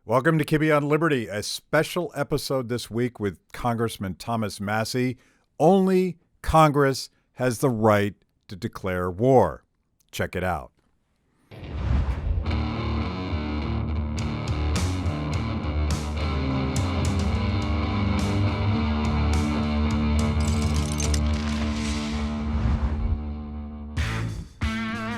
Welcome to Kibbe on Liberty, a special episode this week with Congressman Thomas Massie. Only Congress has the right to declare war. Check it out.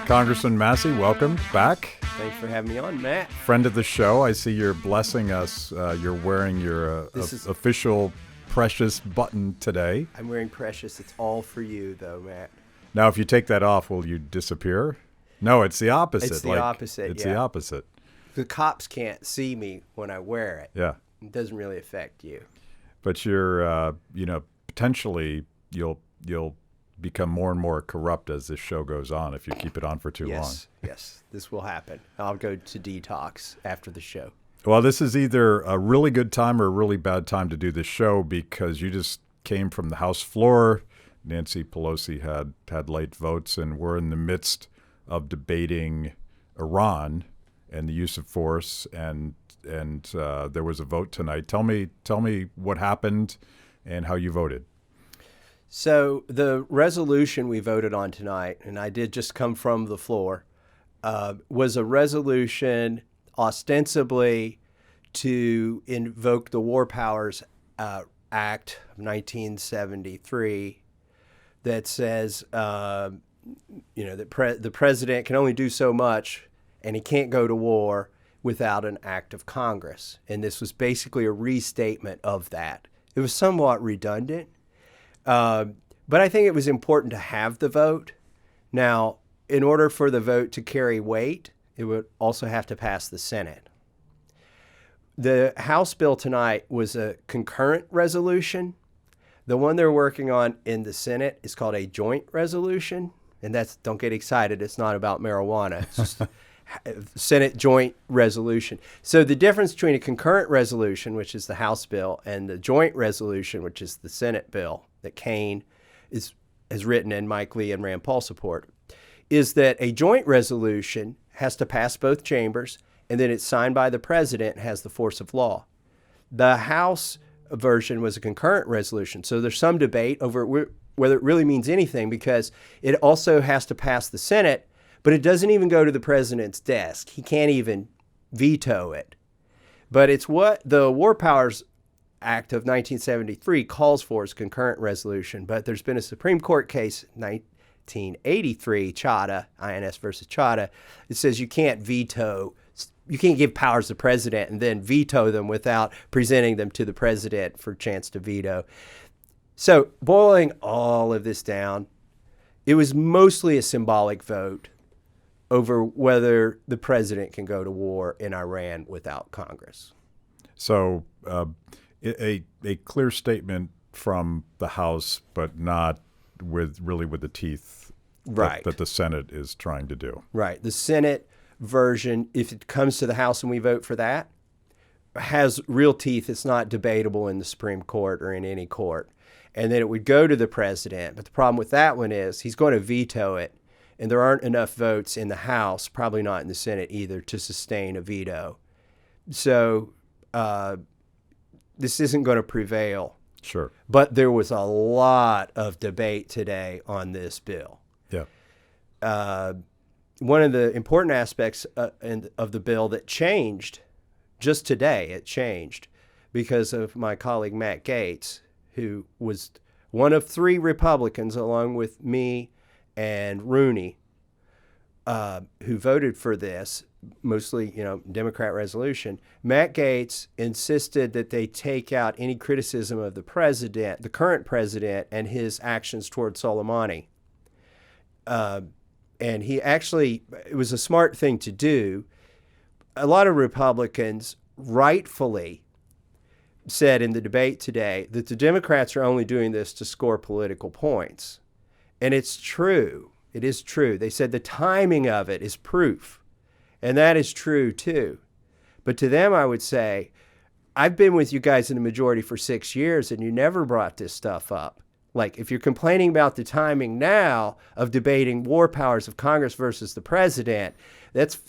Congressman Massie, welcome back. Thanks for having me on, Matt. Friend of the show. I see you're blessing us. You're wearing your official Precious button today. I'm wearing Precious. It's all for you, though, Matt. Now, if you take that off, will you disappear? No, it's the opposite. It's the opposite, It's yeah. the opposite. The cops can't see me when I wear it. Yeah. It doesn't really affect you. But you're, potentially you'll become more and more corrupt as this show goes on if you keep it on for too long. Yes, this will happen. I'll go to detox after the show. Well, this is either a really good time or a really bad time to do this show because you just came from the House floor. Nancy Pelosi had late votes, and we're in the midst of debating Iran and the use of force. And there was a vote tonight. Tell me what happened and how you voted. So the resolution we voted on tonight, and I did just come from the floor, was a resolution ostensibly to invoke the War Powers Act of 1973 that says, that the president can only do so much and he can't go to war without an act of Congress. And this was basically a restatement of that. It was somewhat redundant. But I think it was important to have the vote. Now, in order for the vote to carry weight, it would also have to pass the Senate. The House bill tonight was a concurrent resolution. The one they're working on in the Senate is called a joint resolution. And don't get excited, it's not about marijuana. It's just Senate joint resolution. So the difference between a concurrent resolution, which is the House bill, and the joint resolution, which is the Senate bill that Kane has written and Mike Lee and Rand Paul support, is that a joint resolution has to pass both chambers, and then it's signed by the president and has the force of law. The House version was a concurrent resolution, so there's some debate over whether it really means anything because it also has to pass the Senate, but it doesn't even go to the president's desk. He can't even veto it. But it's what the War Powers Act of 1973 calls for as concurrent resolution. But there's been a Supreme Court case, 1983, Chadha, INS versus Chadha. It says you can't give powers to the president and then veto them without presenting them to the president for a chance to veto. So boiling all of this down, it was mostly a symbolic vote over whether the president can go to war in Iran without Congress. So a clear statement from the House, but not with the teeth right. that the Senate is trying to do. Right. The Senate version, if it comes to the House and we vote for that, has real teeth. It's not debatable in the Supreme Court or in any court. And then it would go to the president. But the problem with that one is he's going to veto it. And there aren't enough votes in the House, probably not in the Senate either, to sustain a veto. So this isn't going to prevail. Sure. But there was a lot of debate today on this bill. Yeah. One of the important aspects of the bill that changed just today, it changed because of my colleague Matt Gaetz, who was one of three Republicans along with me and Rooney, who voted for this, mostly, Democrat resolution. Matt Gaetz insisted that they take out any criticism of the president, the current president, and his actions toward Soleimani. And it was a smart thing to do. A lot of Republicans rightfully said in the debate today that the Democrats are only doing this to score political points. And it's true. It is true. They said the timing of it is proof. And that is true, too. But to them, I would say, I've been with you guys in the majority for 6 years, and you never brought this stuff up. Like, if you're complaining about the timing now of debating war powers of Congress versus the president,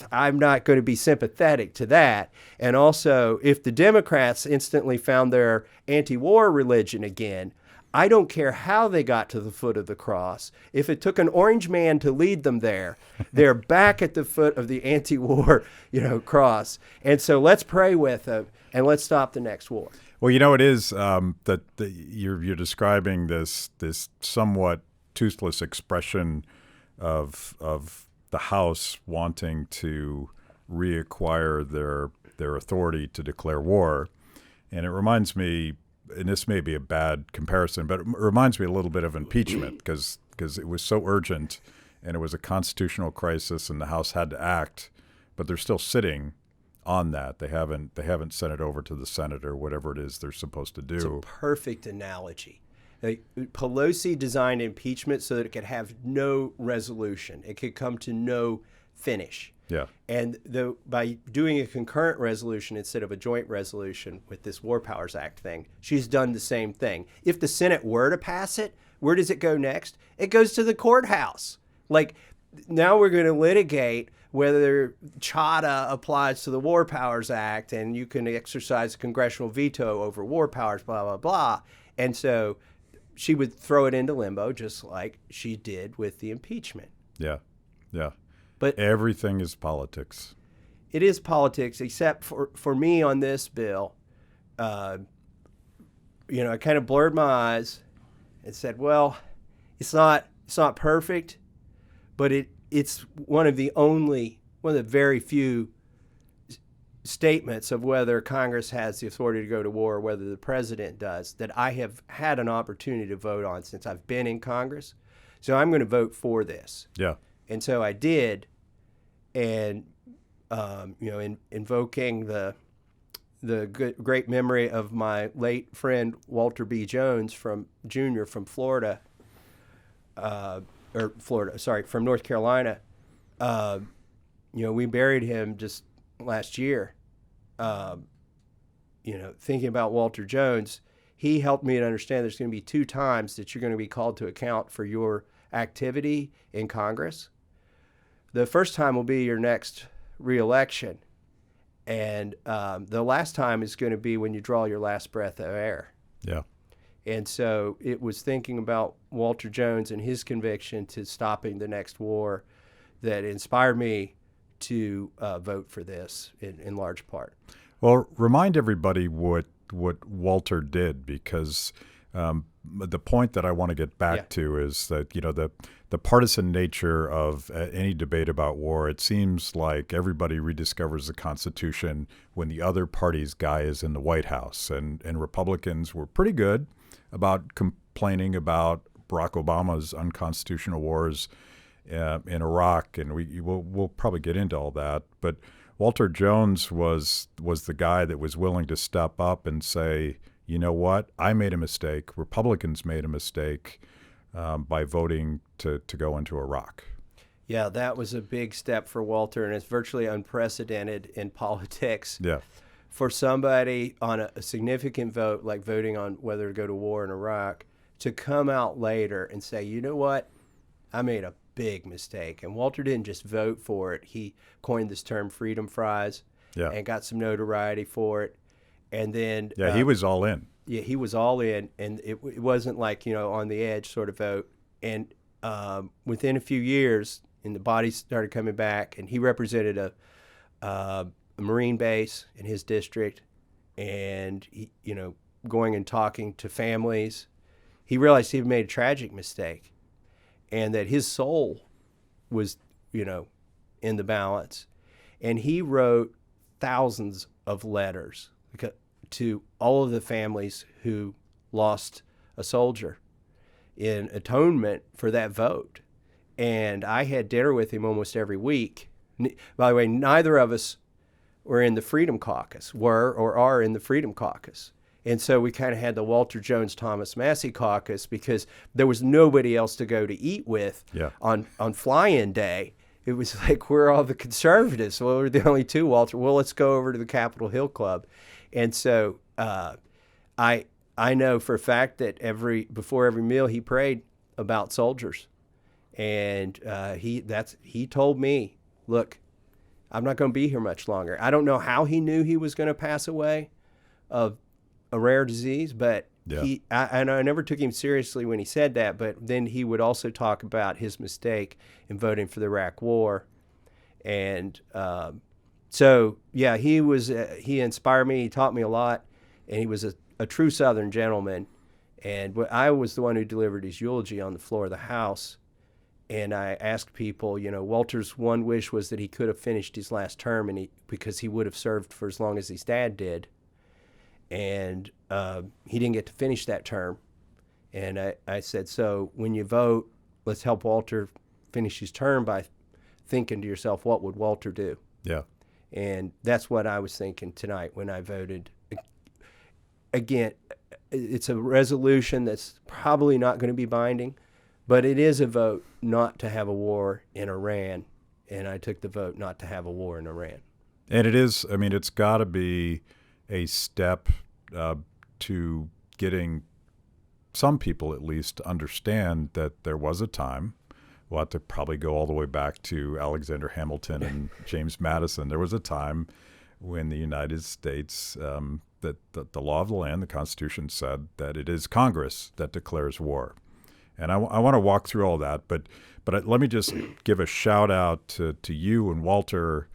I'm not going to be sympathetic to that. And also, if the Democrats instantly found their anti-war religion again, I don't care how they got to the foot of the cross. If it took an orange man to lead them there, they're back at the foot of the anti-war, cross. And so let's pray with them and let's stop the next war. Well, it is that you're describing this somewhat toothless expression of the House wanting to reacquire their authority to declare war, and it reminds me, and this may be a bad comparison, but it reminds me a little bit of impeachment because it was so urgent, and it was a constitutional crisis, and the House had to act, but they're still sitting on that. They haven't sent it over to the Senate or whatever it is they're supposed to do. It's a perfect analogy. Pelosi designed impeachment so that it could have no resolution. It could come to no finish. Yeah. And by doing a concurrent resolution instead of a joint resolution with this War Powers Act thing, she's done the same thing. If the Senate were to pass it, where does it go next? It goes to the courthouse. Like, now we're going to litigate whether CHATA applies to the War Powers Act and you can exercise a congressional veto over war powers, blah, blah, blah. And so she would throw it into limbo just like she did with the impeachment. Yeah, yeah. But everything is politics. It is politics, except for me on this bill. I kind of blurred my eyes and said, well, it's not perfect, but it's one of the very few statements of whether Congress has the authority to go to war or whether the president does that I have had an opportunity to vote on since I've been in Congress. So I'm going to vote for this. Yeah. And so I did, and invoking the great memory of my late friend Walter B. Jones Jr. from Florida, from North Carolina. We buried him just last year. Thinking about Walter Jones, he helped me to understand there's going to be 2 times that you're going to be called to account for your activity in Congress. The first time will be your next reelection, and the last time is going to be when you draw your last breath of air. Yeah. And so it was thinking about Walter Jones and his conviction to stopping the next war that inspired me to vote for this in large part. Well, remind everybody what Walter did, because the point that I want to get back to is that, the partisan nature of any debate about war, it seems like everybody rediscovers the Constitution when the other party's guy is in the White House. And Republicans were pretty good about complaining about Barack Obama's unconstitutional wars in Iraq, and we'll probably get into all that. But Walter Jones was the guy that was willing to step up and say, you know what, I made a mistake. Republicans made a mistake by voting to go into Iraq. Yeah, that was a big step for Walter, and it's virtually unprecedented in politics. Yeah. For somebody on a significant vote, like voting on whether to go to war in Iraq, to come out later and say, you know what, I made a big mistake. And Walter didn't just vote for it. He coined this term freedom fries and got some notoriety for it. And then he was all in. Yeah, he was all in, and it wasn't like, on the edge sort of vote. And within a few years, and the bodies started coming back, and he represented a Marine base in his district, and he, going and talking to families, he realized he had made a tragic mistake, and that his soul was, in the balance. And he wrote thousands of letters to all of the families who lost a soldier in atonement for that vote. And I had dinner with him almost every week. By the way, neither of us were in the Freedom Caucus, or are in the Freedom Caucus. And so we kind of had the Walter Jones, Thomas Massie caucus because there was nobody else to go to eat with on fly-in day. It was like, we're all the conservatives. Well, we're the only 2, Walter. Well, let's go over to the Capitol Hill Club. And so I I know for a fact that before every meal he prayed about soldiers, and he told me, look, I'm not going to be here much longer. I don't know how he knew he was going to pass away of a rare disease, but I never took him seriously when he said that. But then he would also talk about his mistake in voting for the Iraq War, and he inspired me. He taught me a lot, and he was a true Southern gentleman. And I was the one who delivered his eulogy on the floor of the House. And I asked people, Walter's one wish was that he could have finished his last term, because he would have served for as long as his dad did. And he didn't get to finish that term. And I said, so when you vote, let's help Walter finish his term by thinking to yourself, what would Walter do? Yeah. And that's what I was thinking tonight when I voted. Again, it's a resolution that's probably not going to be binding, but it is a vote not to have a war in Iran, and I took the vote not to have a war in Iran. And it is, it's got to be a step to getting some people at least to understand that there was a time. We'll have to probably go all the way back to Alexander Hamilton and James Madison. There was a time when the United States, that the law of the land, the Constitution, said that it is Congress that declares war. And I want to walk through all that, but let me just give a shout out to you and Walter,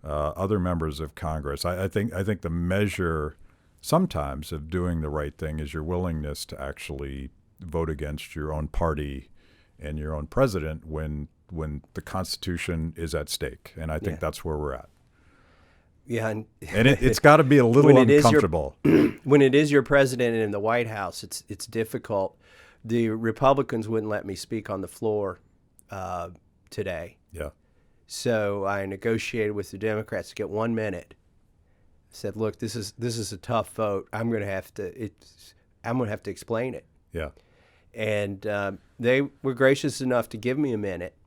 other members of Congress. I think the measure sometimes of doing the right thing is your willingness to actually vote against your own party and your own president when the Constitution is at stake. And I think that's where we're at. Yeah, and it's got to be a little uncomfortable. When it is your president and in the White House, it's difficult. The Republicans wouldn't let me speak on the floor today. Yeah. So I negotiated with the Democrats to get 1 minute. I said, "Look, this is a tough vote. I'm going to have to explain it." Yeah. And they were gracious enough to give me a minute,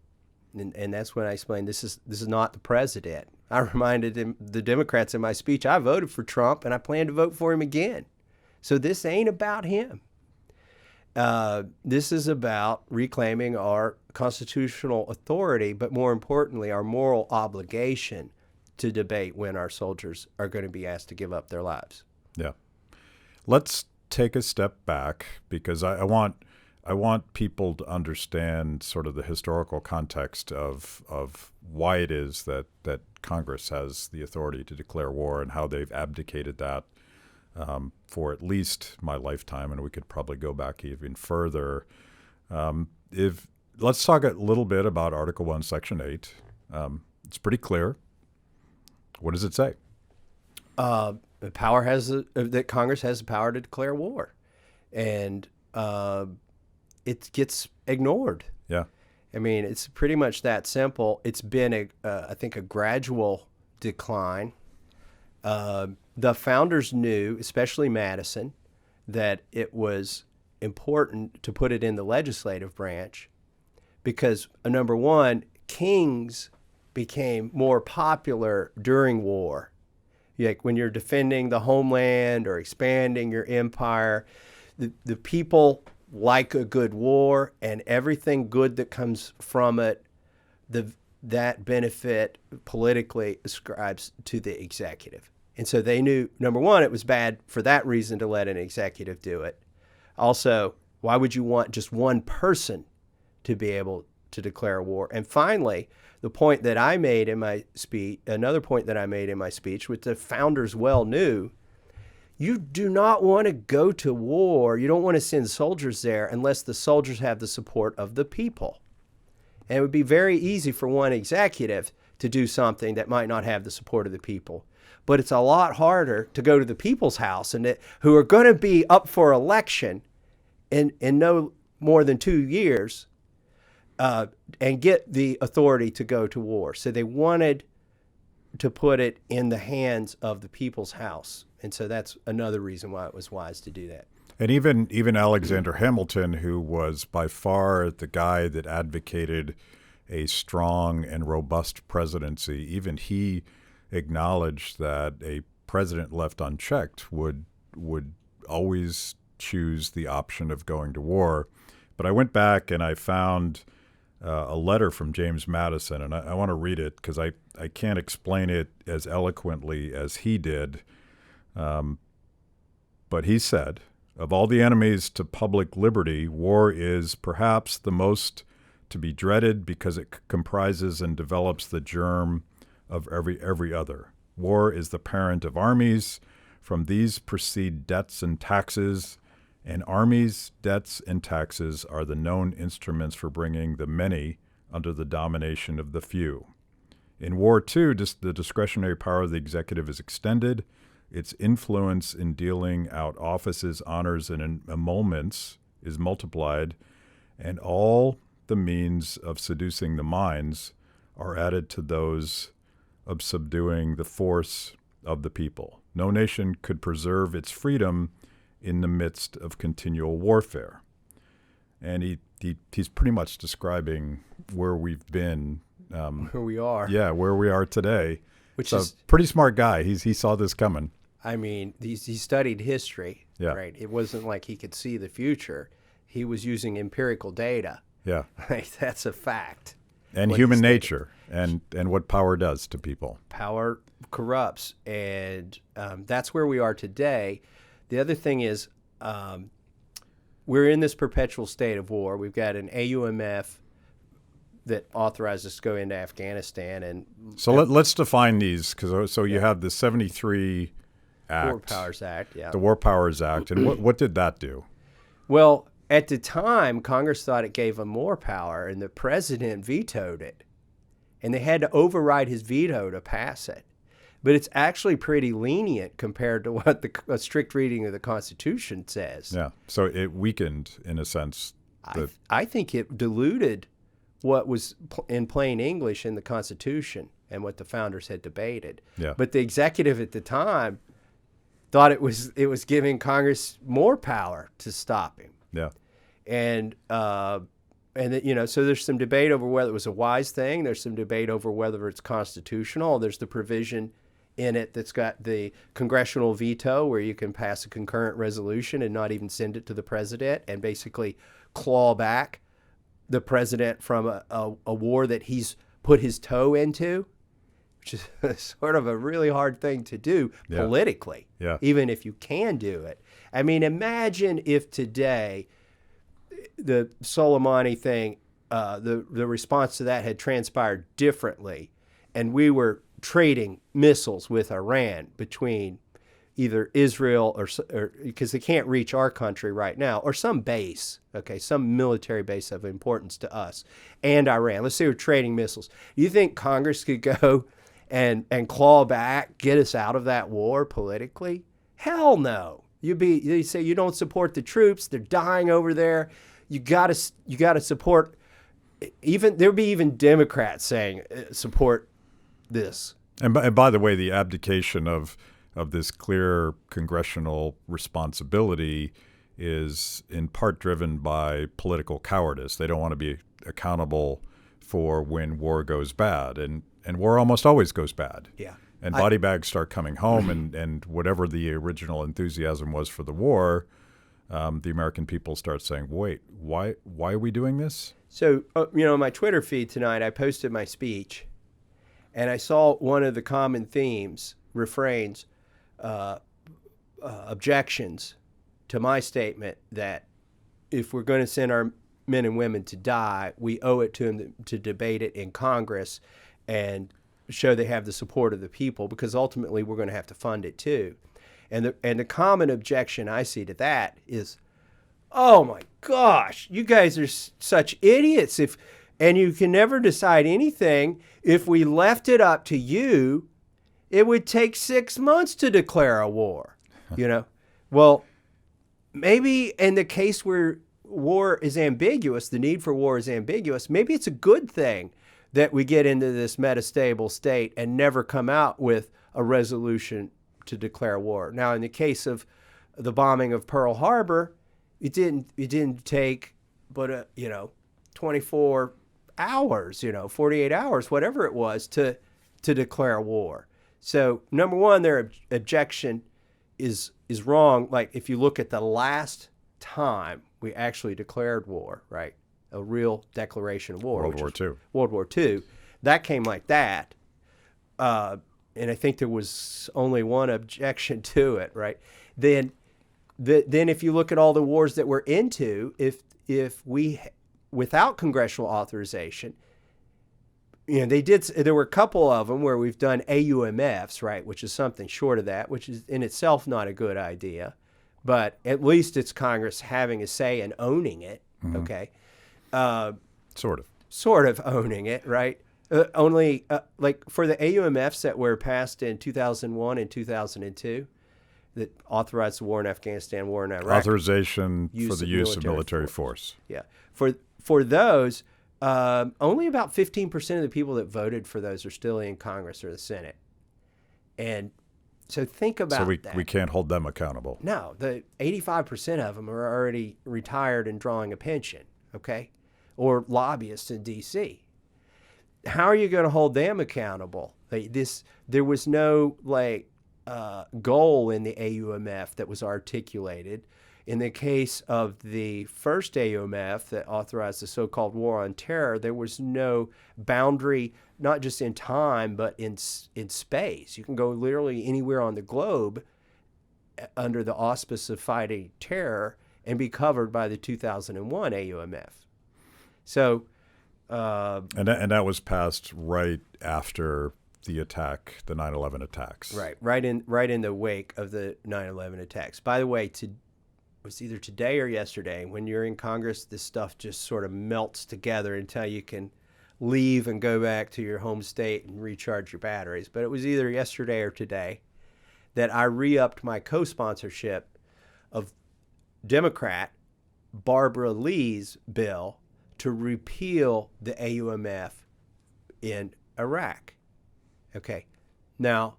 and that's when I explained this is not the president. I reminded the Democrats in my speech, I voted for Trump, and I plan to vote for him again. So this ain't about him. This is about reclaiming our constitutional authority, but more importantly, our moral obligation to debate when our soldiers are going to be asked to give up their lives. Yeah. Let's take a step back, because I want people to understand sort of the historical context of why it is that Congress has the authority to declare war and how they've abdicated that for at least my lifetime, and we could probably go back even further. Let's talk a little bit about Article 1, Section 8. It's pretty clear. What does it say? The power that Congress has the power to declare war, and it gets ignored. Yeah. It's pretty much that simple. It's been I think a gradual decline. The founders knew, especially Madison, that it was important to put it in the legislative branch because, number one, kings became more popular during war. Like when you're defending the homeland or expanding your empire, the people like a good war, and everything good that comes from it, that benefit politically ascribes to the executive. And so they knew, number one, it was bad for that reason to let an executive do it. Also, why would you want just one person to be able to declare a war? And finally, the point that I made in my speech, another point that I made in my speech, which the founders well knew, you do not want to go to war. You don't want to send soldiers there unless the soldiers have the support of the people. And it would be very easy for one executive to do something that might not have the support of the people. But it's a lot harder to go to the people's house who are going to be up for election in no more than 2 years and get the authority to go to war. So they wanted to put it in the hands of the people's house. And so that's another reason why it was wise to do that. And even Alexander Hamilton, who was by far the guy that advocated a strong and robust presidency, even he acknowledged that a president left unchecked would always choose the option of going to war. But I went back and I found a letter from James Madison, and I want to read it because I can't explain it as eloquently as he did. But he said, of all the enemies to public liberty, war is perhaps the most to be dreaded because it comprises and develops the germ of every other. War is the parent of armies. From these proceed debts and taxes, and armies, debts, and taxes are the known instruments for bringing the many under the domination of the few. In war, too, the discretionary power of the executive is extended. Its influence in dealing out offices, honors, and emoluments is multiplied, and all the means of seducing the minds are added to those of subduing the force of the people. No nation could preserve its freedom in the midst of continual warfare. And he's pretty much describing where we've been. Where we are. Yeah, where we are today. Which is a pretty smart guy. He saw this coming. I mean, he studied history, yeah. Right? It wasn't like he could see the future. He was using empirical data. Yeah. Right? That's a fact. And human nature and what power does to people. Power corrupts, and that's where we are today. The other thing is we're in this perpetual state of war. We've got an AUMF that authorizes us to go into Afghanistan. And so let's define these, because you have the 73 Act. War Powers Act, yeah. The War Powers Act. And what did that do? Well, at the time, Congress thought it gave them more power, and the president vetoed it. And they had to override his veto to pass it. But it's actually pretty lenient compared to what a strict reading of the Constitution says. Yeah, so it weakened, in a sense. I think it diluted what was in plain English in the Constitution and what the founders had debated. Yeah. But the executive at the time thought it was giving Congress more power to stop him. Yeah. And so there's some debate over whether it was a wise thing. There's some debate over whether it's constitutional. There's the provision in it that's got the congressional veto where you can pass a concurrent resolution and not even send it to the president and basically claw back the president from a war that he's put his toe into, which is sort of a really hard thing to do politically, even if you can do it. I mean, imagine if today the Soleimani thing, the response to that had transpired differently, and we were trading missiles with Iran between either Israel or because they can't reach our country right now, or some base, some military base of importance to us, and Iran. Let's say we're trading missiles. Do you think Congress could go and claw back, get us out of that war politically? Hell no. You say you don't support the troops; they're dying over there. You gotta support. There'd be even Democrats saying support this. And by the way, the abdication of this clear congressional responsibility is in part driven by political cowardice. They don't want to be accountable for when war goes bad, and war almost always goes bad. Yeah. And body bags start coming home, and whatever the original enthusiasm was for the war, the American people start saying, wait, why are we doing this? So, on my Twitter feed tonight, I posted my speech, and I saw one of the common themes, refrains, objections to my statement that if we're going to send our men and women to die, we owe it to them to debate it in Congress and show they have the support of the people, because ultimately we're going to have to fund it too. And the common objection I see to that is, oh my gosh, you guys are such idiots. And you can never decide anything. If we left it up to you, it would take 6 months to declare a war. Well, maybe in the case where war is ambiguous, the need for war is ambiguous, maybe it's a good thing that we get into this metastable state and never come out with a resolution to declare war. Now, in the case of the bombing of Pearl Harbor, it didn't take but 24 hours, 48 hours, whatever it was, to declare war. So number one, their objection is wrong. Like if you look at the last time we actually declared war, right? A real declaration of war. World War II. World War II. That came like that. And I think there was only one objection to it, right? Then if you look at all the wars that we're into, if we, without congressional authorization, there were a couple of them where we've done AUMFs, right, which is something short of that, which is in itself not a good idea, but at least it's Congress having a say and owning it, okay? Sort of owning it, right? Only, like for the AUMFs that were passed in 2001 and 2002, that authorized the war in Afghanistan, war in Iraq. Authorization for the use of military force. Yeah. For those, only about 15% of the people that voted for those are still in Congress or the Senate. And so think about that. So we can't hold them accountable. No, the 85% of them are already retired and drawing a pension, okay? Or lobbyists in D.C. How are you going to hold them accountable? There was no goal in the AUMF that was articulated. In the case of the first AUMF that authorized the so-called war on terror, there was no boundary, not just in time, but in space. You can go literally anywhere on the globe under the auspice of fighting terror and be covered by the 2001 AUMF. So, and that was passed right after the attack, the 9/11 attacks. Right in the wake of the 9/11 attacks. By the way, it was either today or yesterday. When you're in Congress, this stuff just sort of melts together until you can leave and go back to your home state and recharge your batteries. But it was either yesterday or today that I re-upped my co-sponsorship of Democrat Barbara Lee's bill to repeal the AUMF in Iraq. Okay. Now,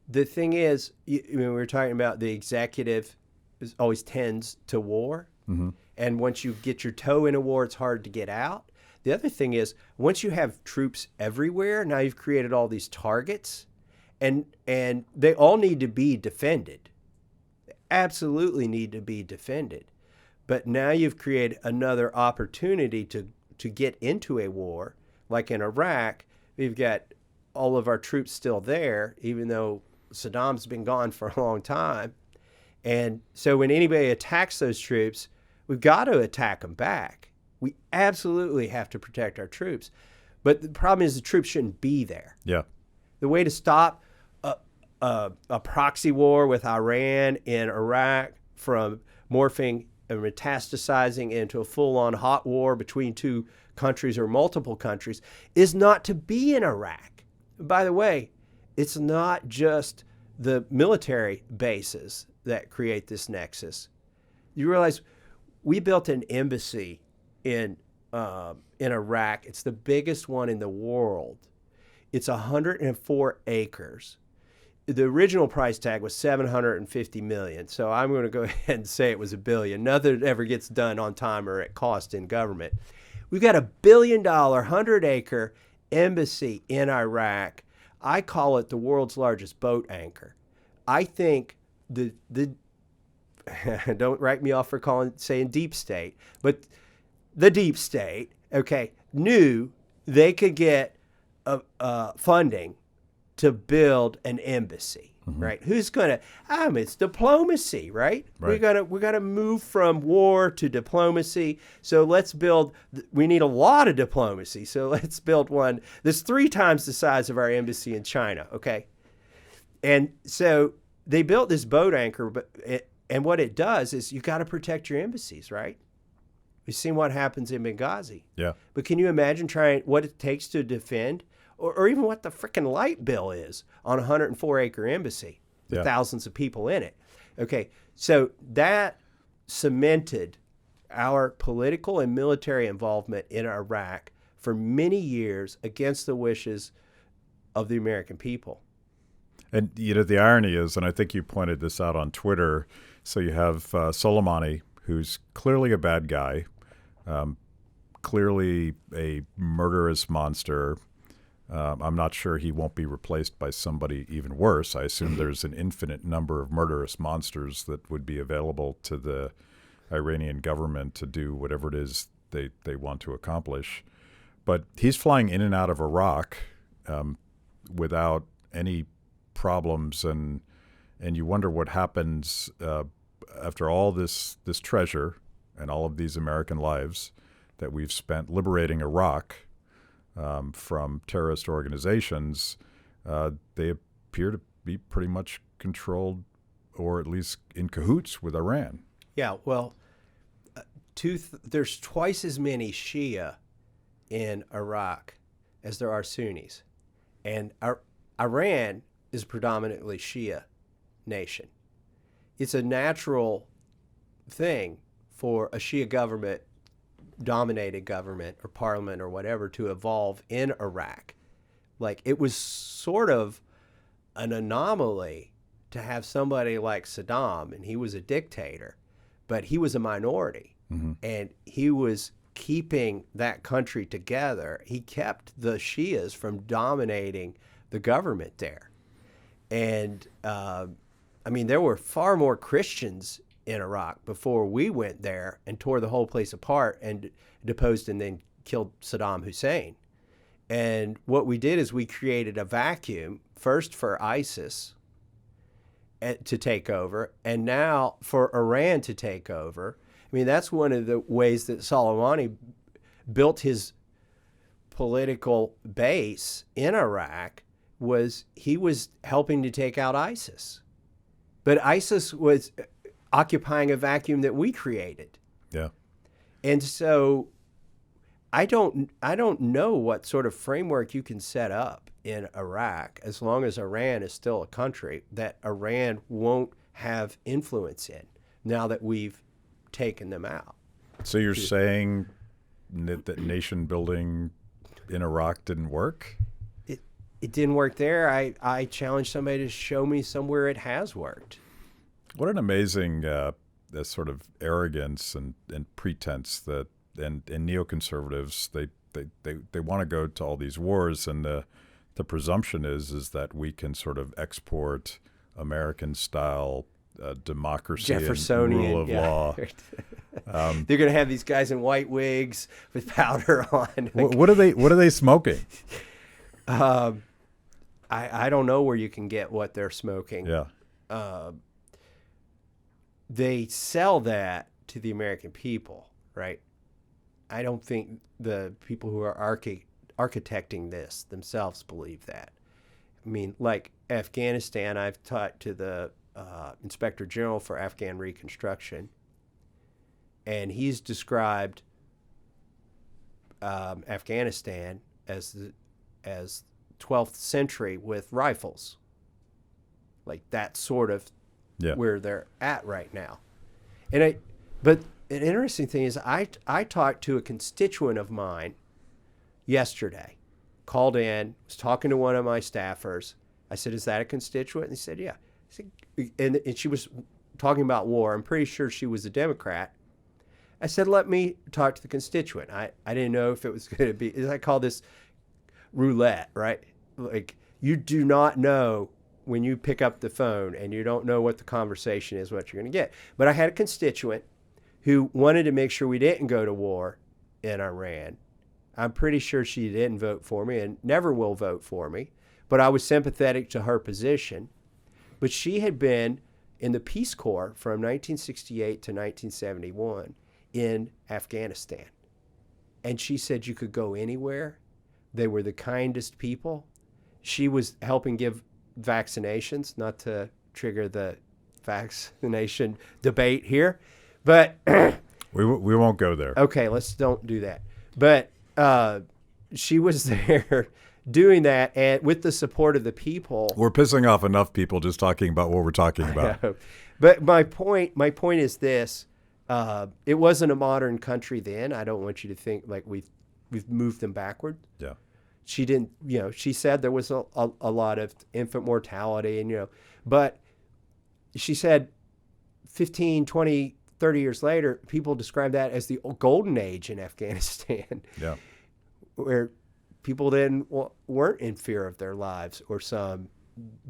the thing is, we were talking about the executive always tends to war. Mm-hmm. And once you get your toe in a war, it's hard to get out. The other thing is, once you have troops everywhere, now you've created all these targets, and they all need to be defended. They absolutely need to be defended. But now you've created another opportunity to get into a war. Like in Iraq, we've got all of our troops still there, even though Saddam's been gone for a long time. And so when anybody attacks those troops, we've got to attack them back. We absolutely have to protect our troops. But the problem is the troops shouldn't be there. Yeah. The way to stop a proxy war with Iran in Iraq from morphing and metastasizing into a full-on hot war between two countries or multiple countries is not to be in Iraq. By the way, it's not just the military bases that create this nexus. You realize we built an embassy in Iraq. It's the biggest one in the world. It's 104 acres. The original price tag was $750 million. So I'm going to go ahead and say it was $1 billion. Nothing ever gets done on time or at cost in government. We've got $1 billion, 100-acre embassy in Iraq. I call it the world's largest boat anchor. I think the don't write me off for saying deep state, but the deep state, okay, knew they could get funding to build an embassy, right? Who's gonna? It's diplomacy, right? We're gonna move from war to diplomacy. So let's build. We need a lot of diplomacy. So let's build one that's 3 times the size of our embassy in China, okay? And so they built this boat anchor, and what it does is you got to protect your embassies, right? We've seen what happens in Benghazi. Yeah. But can you imagine trying what it takes to defend, or even what the frickin' light bill is on a 104-acre embassy with thousands of people in it? Okay, so that cemented our political and military involvement in Iraq for many years against the wishes of the American people. And, the irony is, and I think you pointed this out on Twitter, so you have Soleimani, who's clearly a bad guy, clearly a murderous monster. I'm not sure he won't be replaced by somebody even worse. I assume there's an infinite number of murderous monsters that would be available to the Iranian government to do whatever it is they want to accomplish. But he's flying in and out of Iraq without any problems, and you wonder what happens after all this treasure and all of these American lives that we've spent liberating Iraq from terrorist organizations. They appear to be pretty much controlled, or at least in cahoots with Iran. Yeah, well, there's twice as many Shia in Iraq as there are Sunnis. And Iran is a predominantly Shia nation. It's a natural thing for a Shia government, dominated government or parliament or whatever, to evolve in Iraq. Like, it was sort of an anomaly to have somebody like Saddam, and he was a dictator, but he was a minority. And he was keeping that country together. He kept the Shias from dominating the government there. And I mean, there were far more Christians in Iraq before we went there and tore the whole place apart and deposed and then killed Saddam Hussein. And what we did is we created a vacuum, first for ISIS to take over, and now for Iran to take over. I mean, that's one of the ways that Soleimani built his political base in Iraq, was he was helping to take out ISIS. But ISIS was occupying a vacuum that we created. Yeah. And so I don't know what sort of framework you can set up in Iraq, as long as Iran is still a country, that Iran won't have influence in, now that we've taken them out. So you're saying that nation building in Iraq didn't work? It didn't work there. I challenge somebody to show me somewhere it has worked. What an amazing sort of arrogance and pretense that and neoconservatives, they want to go to all these wars, and the presumption is that we can sort of export American style democracy Jeffersonian, and rule of law. They're going to have these guys in white wigs with powder on. What are they smoking? I don't know where you can get what they're smoking. Yeah. They sell that to the American people, right? I don't think the people who are architecting this themselves believe that. I mean, like Afghanistan, I've talked to the Inspector General for Afghan Reconstruction, and he's described Afghanistan as 12th century with rifles, like that sort of where they're at right now. But an interesting thing is I talked to a constituent of mine yesterday, called in, was talking to one of my staffers. I said, "Is that a constituent?" And he said, "Yeah." I said, and she was talking about war. I'm pretty sure she was a Democrat. I said, "Let me talk to the constituent." I didn't know if it was going to be, I call this roulette, right? Like, you do not know when you pick up the phone, and you don't know what the conversation is, what you're going to get. But I had a constituent who wanted to make sure we didn't go to war in Iran. I'm pretty sure she didn't vote for me and never will vote for me, but I was sympathetic to her position. But she had been in the Peace Corps from 1968 to 1971 in Afghanistan. And she said you could go anywhere. They were the kindest people. She was helping give vaccinations, not to trigger the vaccination debate here, but we won't go there. Okay, don't do that. But she was there doing that, and with the support of the people. We're pissing off enough people just talking about what we're talking about. But my point is this: it wasn't a modern country then. I don't want you to think like we've moved them backward. Yeah. She didn't, she said there was a lot of infant mortality, and, but she said 15, 20, 30 years later, people describe that as the golden age in Afghanistan. Yeah. Where people then weren't in fear of their lives or some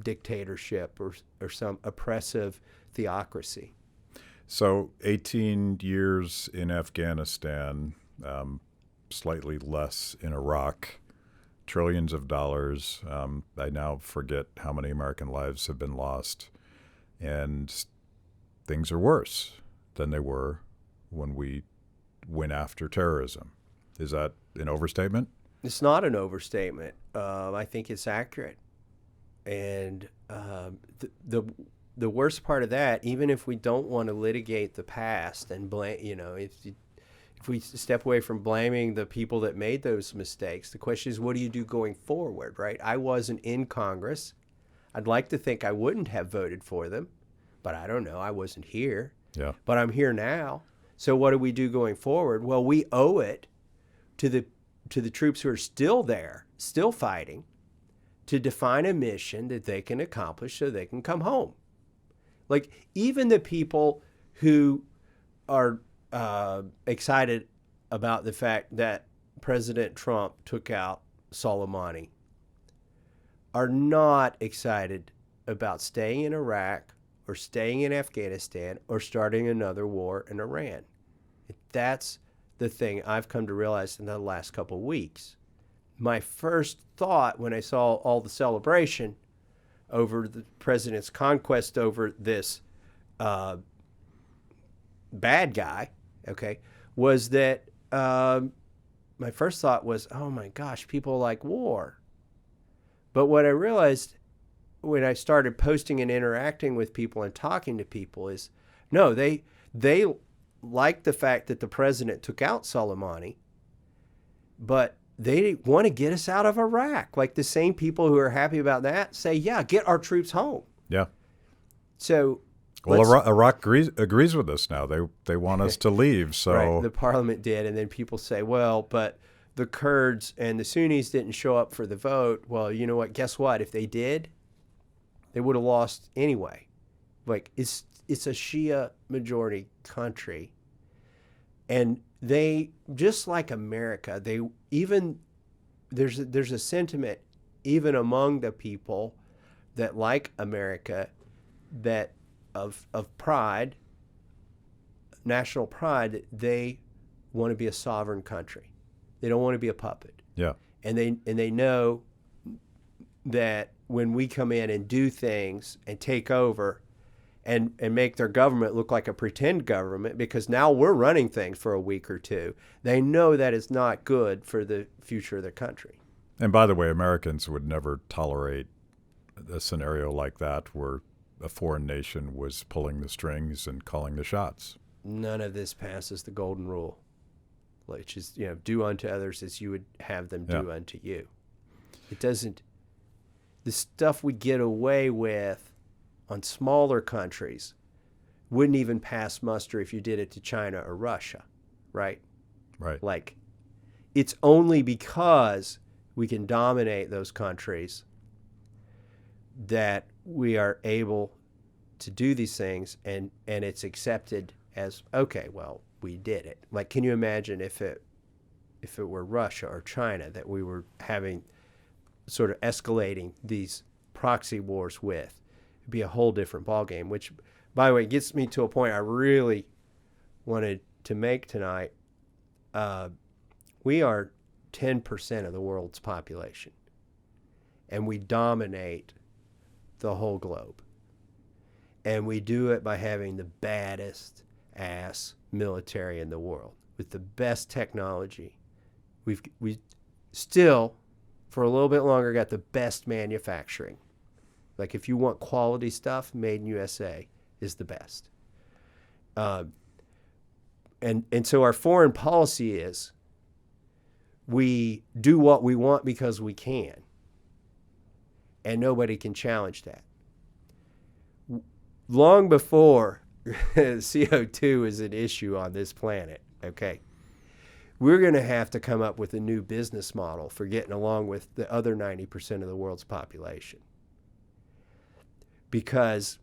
dictatorship or some oppressive theocracy. So 18 years in Afghanistan, slightly less in Iraq, trillions of dollars. I now forget how many American lives have been lost. And things are worse than they were when we went after terrorism. Is that an overstatement? It's not an overstatement. I think it's accurate. And the worst part of that, even if we don't want to litigate the past and blame, if we step away from blaming the people that made those mistakes, the question is, what do you do going forward, right? I wasn't in Congress. I'd like to think I wouldn't have voted for them, but I don't know. I wasn't here. Yeah. But I'm here now. So what do we do going forward? Well, we owe it to the troops who are still there, still fighting, to define a mission that they can accomplish so they can come home. Like, even the people who are excited about the fact that President Trump took out Soleimani are not excited about staying in Iraq or staying in Afghanistan or starting another war in Iran. That's the thing I've come to realize in the last couple of weeks. My first thought when I saw all the celebration over the president's conquest over this bad guy, okay, was that my first thought was, oh my gosh, people like war. But what I realized when I started posting and interacting with people and talking to people is, no, they like the fact that the president took out Soleimani, but they want to get us out of Iraq. Like, the same people who are happy about that say, yeah, get our troops home. Yeah. So, well, Iraq agrees with us now. They want us to leave. So right, the parliament did, and then people say, well, but the Kurds and the Sunnis didn't show up for the vote. Well, you know what? Guess what? If they did, they would have lost anyway. Like, it's a Shia majority country, and they, just like America, there's a sentiment even among the people that like America, that of pride, national pride, that they want to be a sovereign country. They don't want to be a puppet. Yeah. And they know that when we come in and do things and take over and make their government look like a pretend government, because now we're running things for a week or two, they know that is not good for the future of their country. And by the way, Americans would never tolerate a scenario like that where a foreign nation was pulling the strings and calling the shots. None of this passes the golden rule, which is, do unto others as you would have them do unto you. It doesn't. The stuff we get away with on smaller countries wouldn't even pass muster if you did it to China or Russia, right? Right. Like, it's only because we can dominate those countries that we are able to do these things, and it's accepted as, okay, well, we did it. Like, can you imagine if it were Russia or China that we were having sort of escalating these proxy wars with? It'd be a whole different ballgame, which, by the way, gets me to a point I really wanted to make tonight. We are 10% of the world's population, and we dominate the whole globe. And we do it by having the baddest ass military in the world with the best technology. We still, for a little bit longer, got the best manufacturing. Like, if you want quality stuff, made in USA is the best. And so our foreign policy is, we do what we want because we can, and nobody can challenge that. Long before CO2 is an issue on this planet, okay, we're going to have to come up with a new business model for getting along with the other 90% of the world's population, because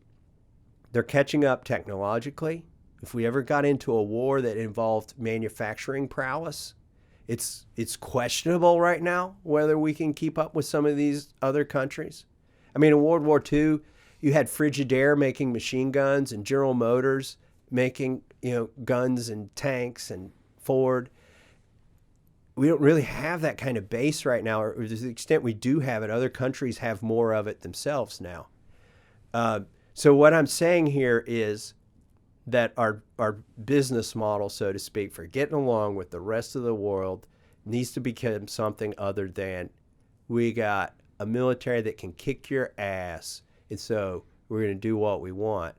they're catching up technologically. If we ever got into a war that involved manufacturing prowess, it's questionable right now whether we can keep up with some of these other countries. I mean, in World War II, you had Frigidaire making machine guns and General Motors making, guns and tanks and Ford. We don't really have that kind of base right now, or to the extent we do have it, other countries have more of it themselves now. So what I'm saying here is that our business model, so to speak, for getting along with the rest of the world needs to become something other than we got a military that can kick your ass, and so we're going to do what we want.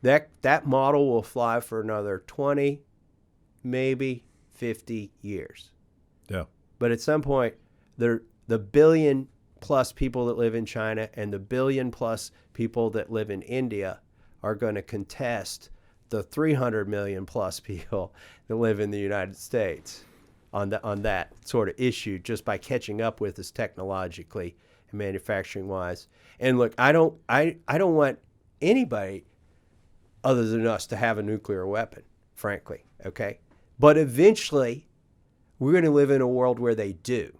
That model will fly for another 20, maybe 50 years. Yeah. But at some point, the billion plus people that live in China and the billion plus people that live in India are going to contest the 300 million plus people that live in the United States on that sort of issue, just by catching up with us technologically and manufacturing wise. And look, I don't want anybody other than us to have a nuclear weapon, frankly. Okay, but eventually we're going to live in a world where they do.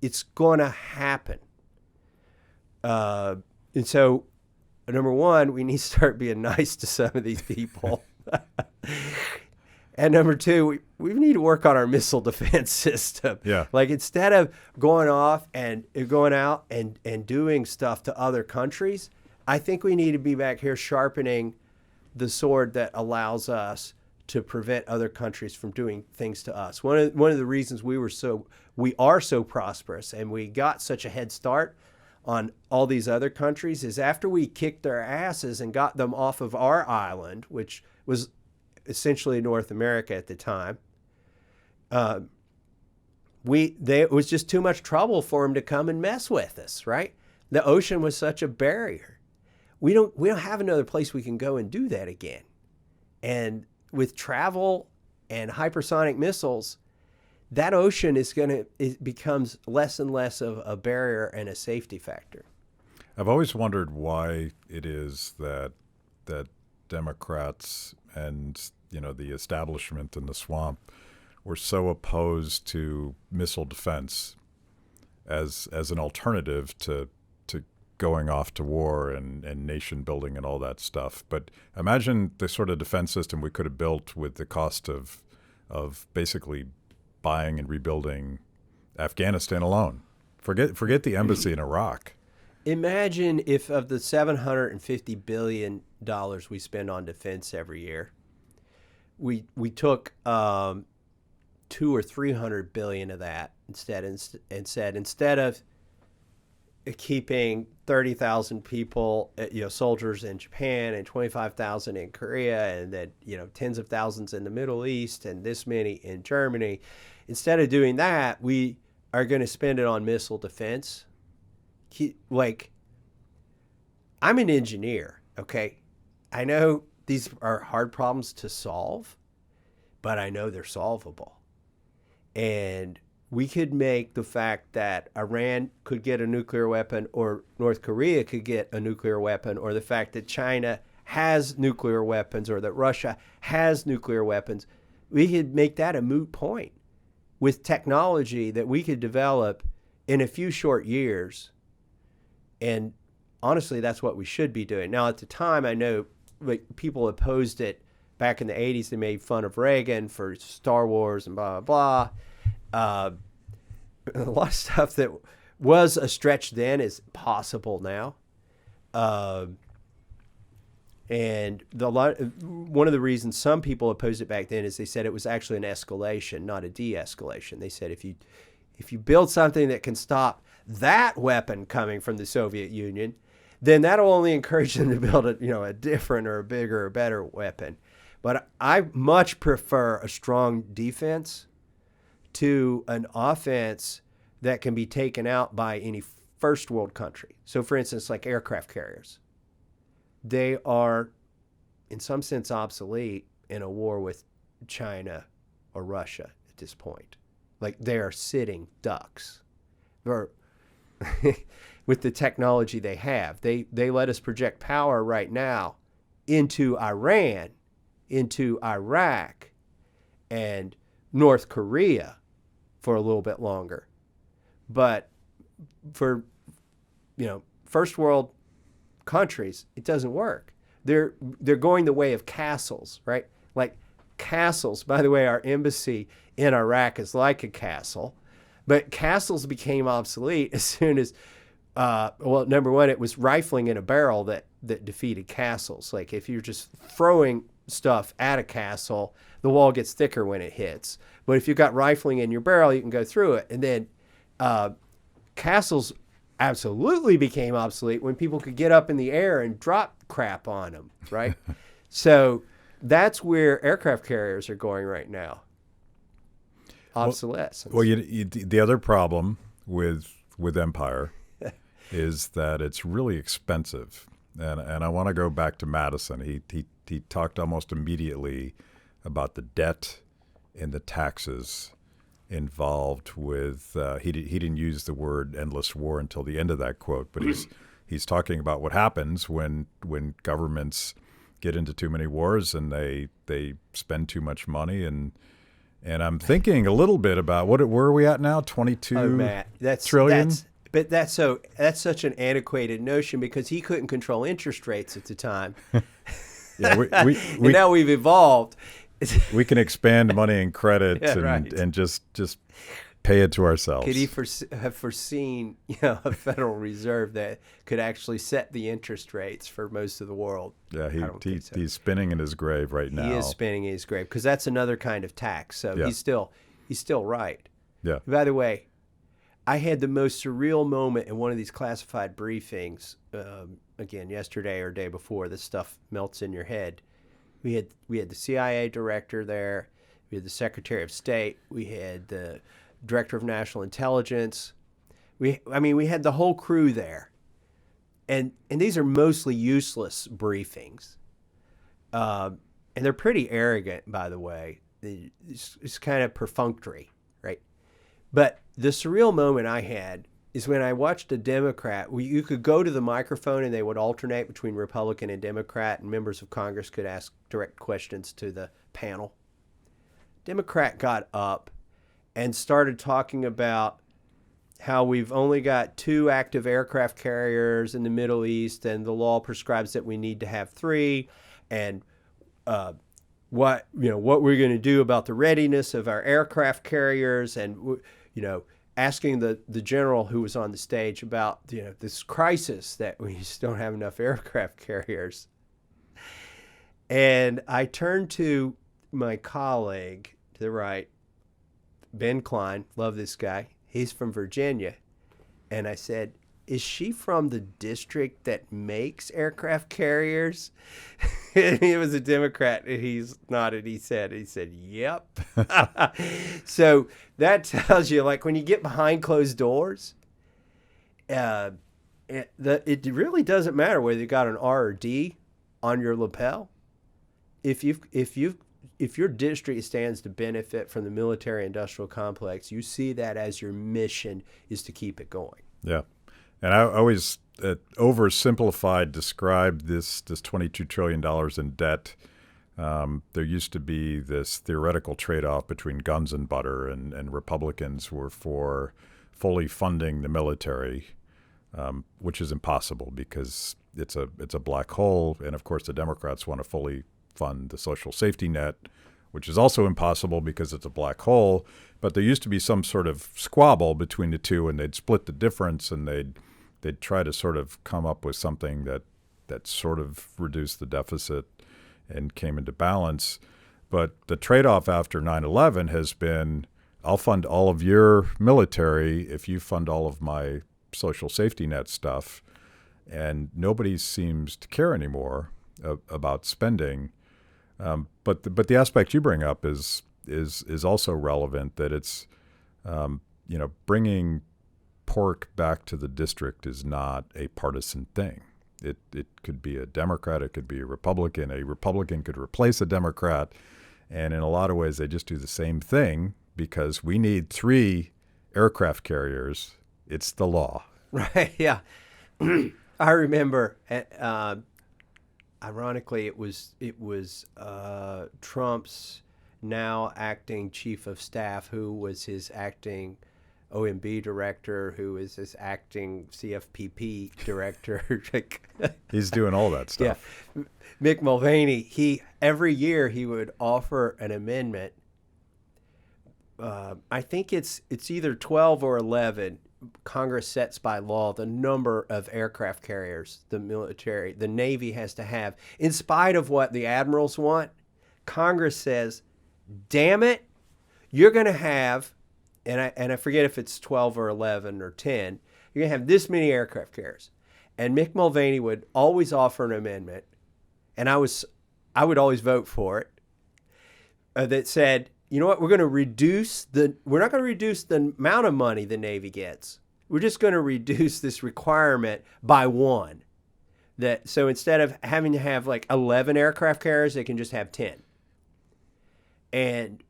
It's going to happen. And so, number one, we need to start being nice to some of these people. And number two, we need to work on our missile defense system. Yeah. Like, instead of going off and going out and doing stuff to other countries, I think we need to be back here sharpening the sword that allows us to prevent other countries from doing things to us. One of the reasons we are so prosperous and we got such a head start on all these other countries is after we kicked their asses and got them off of our island, which was essentially North America at the time. It was just too much trouble for them to come and mess with us, right? The ocean was such a barrier. We don't have another place we can go and do that again. And with travel and hypersonic missiles, that ocean it becomes less and less of a barrier and a safety factor. I've always wondered why it is that Democrats and the establishment in the swamp were so opposed to missile defense as an alternative to going off to war and nation building and all that stuff. But imagine the sort of defense system we could have built with the cost of basically buying and rebuilding Afghanistan alone. Forget the embassy in Iraq. Imagine if of the $750 billion we spend on defense every year, we took 200 or 300 billion of that instead of keeping 30,000 people, soldiers in Japan and 25,000 in Korea, and then tens of thousands in the Middle East and this many in Germany. Instead of doing that, we are going to spend it on missile defense. Like, I'm an engineer, okay? I know these are hard problems to solve, but I know they're solvable. And we could make the fact that Iran could get a nuclear weapon, or North Korea could get a nuclear weapon, or the fact that China has nuclear weapons, or that Russia has nuclear weapons, we could make that a moot point with technology that we could develop in a few short years. And honestly, that's what we should be doing. Now, at the time, I know people opposed it back in the 80s. They made fun of Reagan for Star Wars and blah, blah, blah. A lot of stuff that was a stretch then is possible now. And one of the reasons some people opposed it back then is they said it was actually an escalation, not a de-escalation. They said if you build something that can stop that weapon coming from the Soviet Union, then that'll only encourage them to build a different or a bigger or better weapon. But I much prefer a strong defense to an offense that can be taken out by any first world country. So, for instance, like aircraft carriers. They are, in some sense, obsolete in a war with China or Russia at this point. Like, they are sitting ducks. Or with the technology they have. They let us project power right now into Iran, into Iraq, and North Korea for a little bit longer. But for, first world countries, it doesn't work. they're going the way of castles, right? Like castles. By the way, our embassy in Iraq is like a castle, but castles became obsolete as soon as, well, number one, it was rifling in a barrel that defeated castles. Like if you're just throwing stuff at a castle, the wall gets thicker when it hits. But if you've got rifling in your barrel, you can go through it. And then castles absolutely became obsolete when people could get up in the air and drop crap on them, right? So that's where aircraft carriers are going right now. Obsolescence. Well, the other problem with Empire is that it's really expensive. And I want to go back to Madison. He talked almost immediately about the debt and the taxes involved with, he didn't use the word endless war until the end of that quote, but he's talking about what happens when governments get into too many wars and they spend too much money. And I'm thinking a little bit about where are we at now? 22 trillion? But that's such an antiquated notion because he couldn't control interest rates at the time. Yeah, and now we've evolved. We can expand money and credit right. and just pay it to ourselves. Could he have foreseen a Federal Reserve that could actually set the interest rates for most of the world? Yeah, he's spinning in his grave right now. He is spinning in his grave because that's another kind of tax. So he's still right. Yeah. By the way, I had the most surreal moment in one of these classified briefings, again, yesterday or day before. This stuff melts in your head. We had the CIA director there. We had the Secretary of State. We had the Director of National Intelligence. We had the whole crew there. And these are mostly useless briefings. And they're pretty arrogant, by the way. It's kind of perfunctory, right? But the surreal moment I had is when I watched a Democrat. You could go to the microphone and they would alternate between Republican and Democrat, and members of Congress could ask direct questions to the panel. Democrat got up and started talking about how we've only got 2 active aircraft carriers in the Middle East, and the law prescribes that we need to have 3, and what we're going to do about the readiness of our aircraft carriers, and asking the general who was on the stage about this crisis that we just don't have enough aircraft carriers. And I turned to my colleague to the right, Ben Klein, love this guy. He's from Virginia. And I said, is she from the district that makes aircraft carriers? And he was a Democrat, and he's nodded. He said, yep. So that tells you, like, when you get behind closed doors, it really doesn't matter whether you got an R or D on your lapel. If your district stands to benefit from the military-industrial complex, you see that as your mission is to keep it going. Yeah. And I always oversimplified described this $22 trillion in debt. There used to be this theoretical trade-off between guns and butter, and Republicans were for fully funding the military, which is impossible because it's a black hole. And, of course, the Democrats want to fully fund the social safety net, which is also impossible because it's a black hole. But there used to be some sort of squabble between the two, and they'd split the difference, and they'd try to sort of come up with something that sort of reduced the deficit and came into balance. But the trade-off after 9/11 has been, I'll fund all of your military if you fund all of my social safety net stuff. And nobody seems to care anymore about spending. But the aspect you bring up is also relevant, that it's bringing pork back to the district is not a partisan thing. It could be a Democrat, it could be a Republican. A Republican could replace a Democrat, and in a lot of ways they just do the same thing because we need 3 aircraft carriers. It's the law. Right. Yeah. I remember. Ironically, it was Trump's now acting chief of staff who was his acting OMB director who is this acting CFPP director. He's doing all that stuff. Yeah. Mick Mulvaney, every year he would offer an amendment. I think it's either 12 or 11. Congress sets by law the number of aircraft carriers the Navy has to have. In spite of what the admirals want, Congress says, damn it, you're going to have, and I forget if it's 12 or 11 or 10, you're going to have this many aircraft carriers. And Mick Mulvaney would always offer an amendment, and I would always vote for it, that said, you know what, we're not going to reduce the amount of money the Navy gets. We're just going to reduce this requirement by one. So instead of having to have like 11 aircraft carriers, they can just have 10. And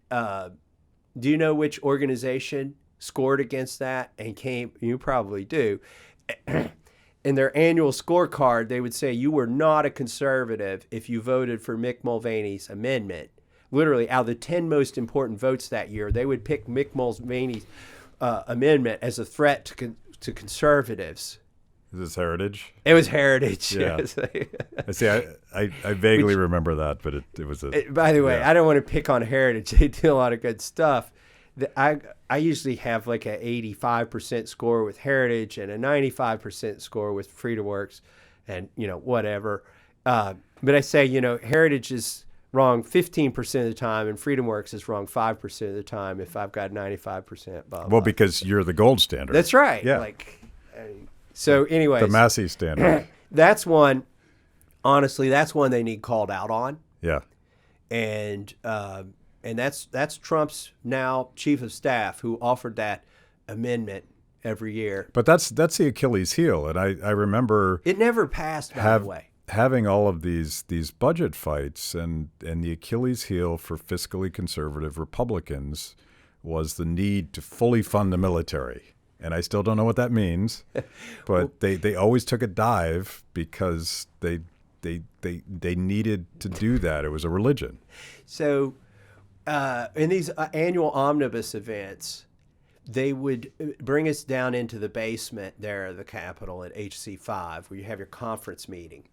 do you know which organization scored against that and came? You probably do. In their annual scorecard, they would say you were not a conservative if you voted for Mick Mulvaney's amendment. Literally, out of the 10 most important votes that year, they would pick Mick Mulvaney's amendment as a threat to conservatives. Is this Heritage? It was Heritage. Yeah. I see. I vaguely remember that, but it was a. By the way, yeah. I don't want to pick on Heritage. They do a lot of good stuff. I usually have like an 85% score with Heritage and a 95% score with FreedomWorks, and whatever. But I say Heritage is wrong 15% of the time, and FreedomWorks is wrong 5% of the time if I've got 95%. Blah, blah. Well, because you're the gold standard. That's right. Yeah. So anyways. The Massie standard. That's one they need called out on. Yeah. And that's Trump's now chief of staff who offered that amendment every year. But that's the Achilles heel, and I remember it never passed, by the way. Having all of these budget fights, and the Achilles heel for fiscally conservative Republicans was the need to fully fund the military. And I still don't know what that means, but they always took a dive because they needed to do that. It was a religion. So in these annual omnibus events, they would bring us down into the basement there at the Capitol at HC5, where you have your conference meeting.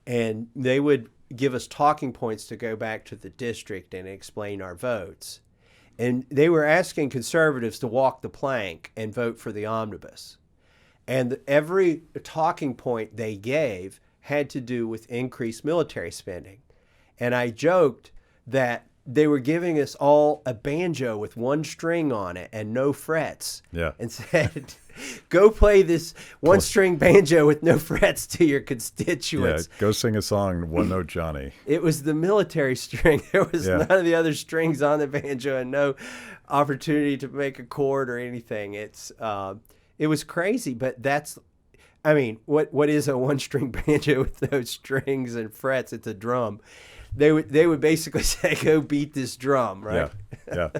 And they would give us talking points to go back to the district and explain our votes. And they were asking conservatives to walk the plank and vote for the omnibus. And every talking point they gave had to do with increased military spending. And I joked that they were giving us all a banjo with one string on it and no frets. Yeah. And said, go play this one string banjo with no frets to your constituents. Yeah, go sing a song, One Note Johnny. It was the military string. There was none of the other strings on the banjo and no opportunity to make a chord or anything. It was crazy, but what is a one string banjo with those strings and frets? It's a drum. They would basically say, go beat this drum, right? Yeah.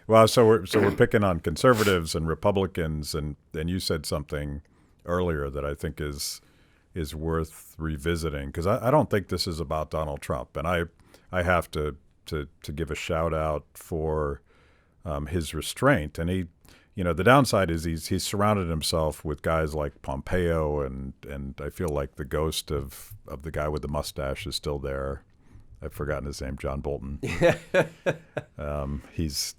Well, so we're picking on conservatives and Republicans, and you said something earlier that I think is worth revisiting, because I don't think this is about Donald Trump, and I have to give a shout out for his restraint, and he, the downside is he's surrounded himself with guys like Pompeo, and I feel like the ghost of the guy with the mustache is still there. I've forgotten his name, John Bolton. He's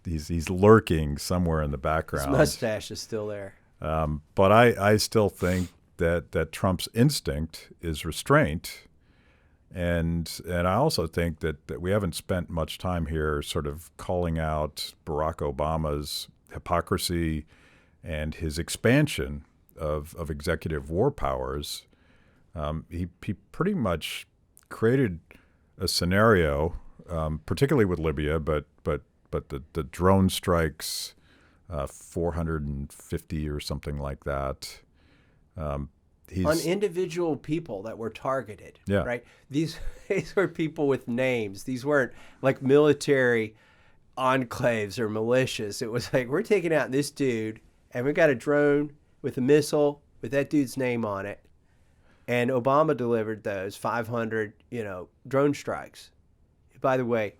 lurking somewhere in the background. His mustache is still there. But I still think that Trump's instinct is restraint, and I also think that we haven't spent much time here sort of calling out Barack Obama's hypocrisy and his expansion of executive war powers. He pretty much created a scenario, particularly with Libya, but the drone strikes, 450 or something like that. On individual people that were targeted, yeah. Right? These were people with names. These weren't like military enclaves or militias. It was like, we're taking out this dude, and we got a drone with a missile with that dude's name on it. And Obama delivered those 500, drone strikes. By the way,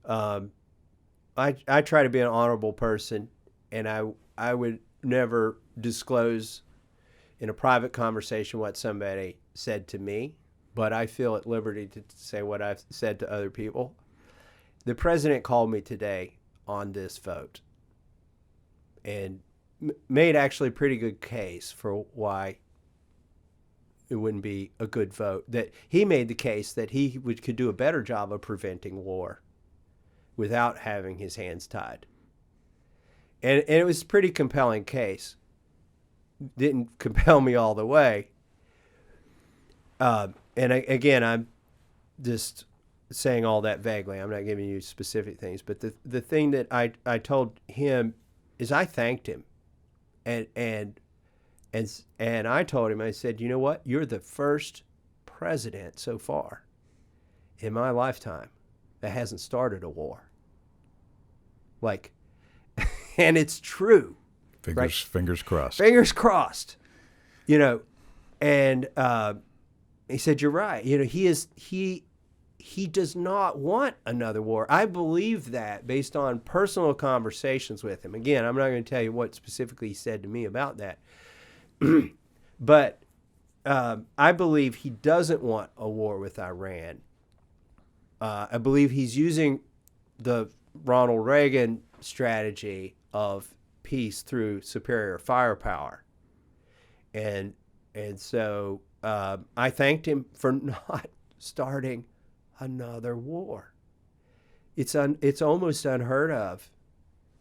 I try to be an honorable person, and I would never disclose in a private conversation what somebody said to me, but I feel at liberty to say what I've said to other people. The president called me today on this vote and made actually a pretty good case for why it wouldn't be a good vote. That he made the case that he could do a better job of preventing war without having his hands tied. And it was a pretty compelling case. Didn't compel me all the way. Again, I'm just saying all that vaguely. I'm not giving you specific things. But the thing that I told him is I thanked him. And I told him, I said, you know what? You're the first president so far in my lifetime that hasn't started a war. Like, and it's true. Fingers crossed. Fingers crossed. You know, and he said, you're right. You know, he does not want another war. I believe that based on personal conversations with him. Again, I'm not going to tell you what specifically he said to me about that. But I believe he doesn't want a war with Iran. I believe he's using the Ronald Reagan strategy of peace through superior firepower. And so I thanked him for not starting another war. It's almost unheard of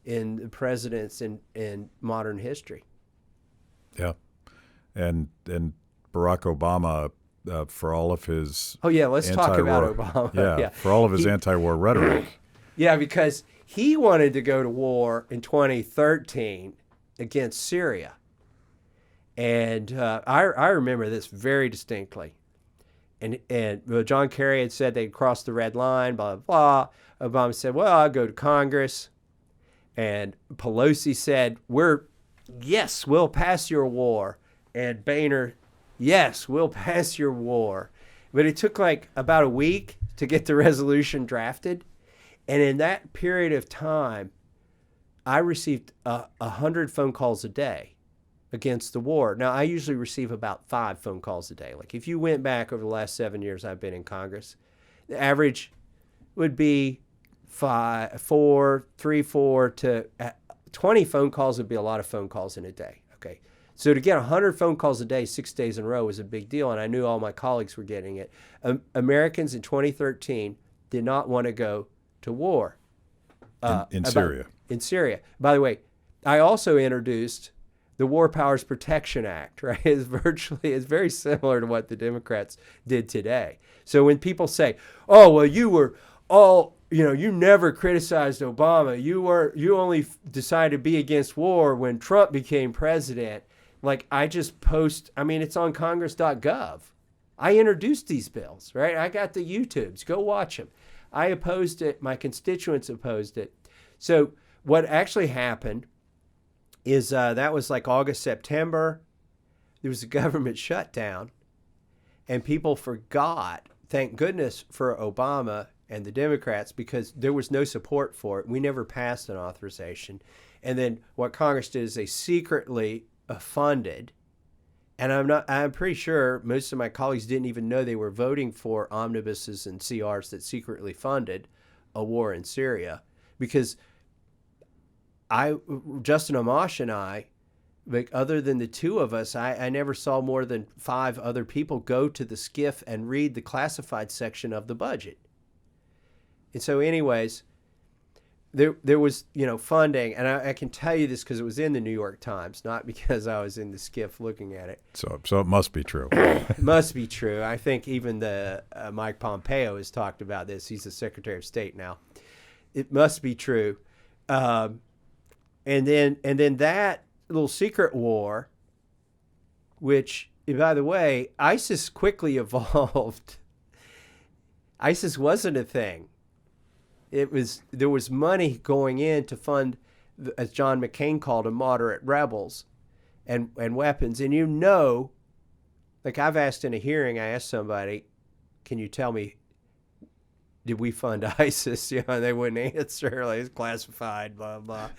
in the presidents in modern history. Yeah. And Barack Obama, for all of his let's talk about Obama. Yeah, for all of his anti-war rhetoric. Yeah, because he wanted to go to war in 2013 against Syria. And I remember this very distinctly. And John Kerry had said they'd crossed the red line, blah, blah, blah. Obama said, well, I'll go to Congress. And Pelosi said, yes, we'll pass your war. And Boehner, yes, we'll pass your war. But it took like about a week to get the resolution drafted. And in that period of time, I received 100 phone calls a day against the war. Now, I usually receive about 5 phone calls a day. Like if you went back over the last 7 years I've been in Congress, the average would be 3, 4 to 20 phone calls would be a lot of phone calls in a day. Okay. So to get 100 phone calls a day, 6 days in a row was a big deal. And I knew all my colleagues were getting it. Americans in 2013 did not want to go to war. In Syria. In Syria. By the way, I also introduced the War Powers Protection Act, right? It's very similar to what the Democrats did today. So when people say, oh, well, you were all, you never criticized Obama. You only decided to be against war when Trump became president. Like I just it's on congress.gov. I introduced these bills, right? I got the YouTubes. Go watch them. I opposed it. My constituents opposed it. So what actually happened is that was like August, September. There was a government shutdown, and people forgot, thank goodness for Obama and the Democrats, because there was no support for it. We never passed an authorization. And then what Congress did is they secretly funded, and I'm pretty sure most of my colleagues didn't even know they were voting for omnibuses and CRs that secretly funded a war in Syria, because Justin Amash and I, like other than the two of us, I never saw more than 5 other people go to the SCIF and read the classified section of the budget. And so anyways, there was, funding, and I can tell you this because it was in the New York Times, not because I was in the SCIF looking at it. So it must be true. It must be true. I think even the Mike Pompeo has talked about this. He's the Secretary of State now. It must be true. And then that little secret war, which, by the way, ISIS quickly evolved. ISIS wasn't a thing. There was money going in to fund, as John McCain called them, moderate rebels and weapons. And like I've asked in a hearing, I asked somebody, can you tell me, did we fund ISIS? And they wouldn't answer. Like, it's classified, blah, blah.